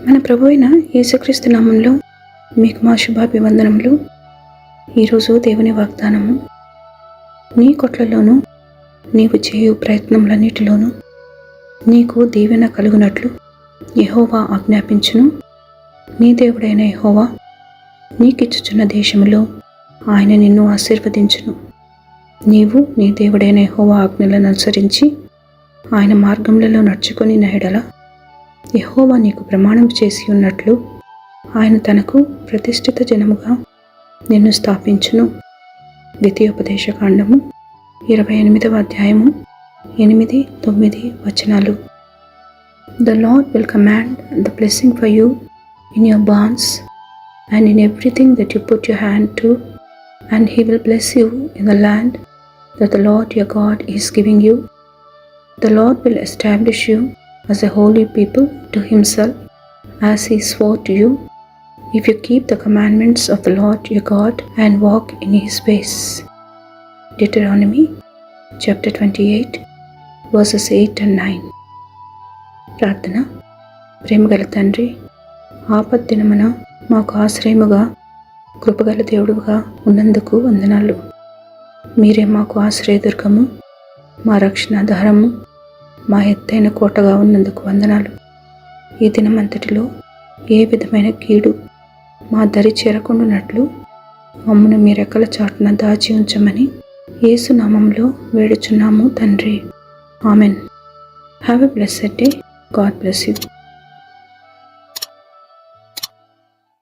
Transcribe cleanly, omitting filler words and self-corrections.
మన ప్రభువైన యేసుక్రీస్తు నామంలో మీకు మా శుభాభివందనములు. ఈరోజు దేవుని వాగ్దానము, నీ కొట్లలోనూ నీవు చేయు ప్రయత్నములన్నిటిలోనూ నీకు దీవెన కలుగునట్లు యెహోవా ఆజ్ఞాపించును. నీ దేవుడైన యెహోవా నీకిచ్చుచున్న దేశములో ఆయన నిన్ను ఆశీర్వదించును. నీవు నీ దేవుడైన యెహోవా ఆజ్ఞలను అనుసరించి ఆయన మార్గములలో నడుచుకొని ఎడల యెహోవా నీకు ప్రమాణం చేసి ఉన్నట్లు ఆయన తనకు ప్రతిష్ఠిత జనముగా నిన్ను స్థాపించును. ద్వితీయోపదేశకాండము 28వ అధ్యాయము 8-9 వచనాలు. The Lord will command the blessing for you in your barns and in everything that you put your hand to, and he will bless you in the land that the Lord your God is giving you. The Lord will establish you as a holy people to himself, as he swore to you, if you keep the commandments of the Lord your God and walk in his ways. Deuteronomy chapter 28 verses 8 and 9. ప్రార్థన. ప్రేమగల తండ్రి, ఆపద్దినమున మాకు ఆశ్రయముగా కృపగల దేవుడుగా ఉన్నందుకు వందనాలు. మీరే మాకు ఆశ్రయదుర్గము, మా రక్షణాధారము, మా ఎత్తైన కోటగా ఉన్నందుకు వందనాలు. ఈ దినమంతటిలో ఏ విధమైన కీడు మా దరి చేరకుండానట్లు మమ్మను మీ రెక్కల చాటున దాచి ఉంచమని యేసు నామములో వేడుచున్నాము తండ్రి. Amen. Have a blessed day. God bless you.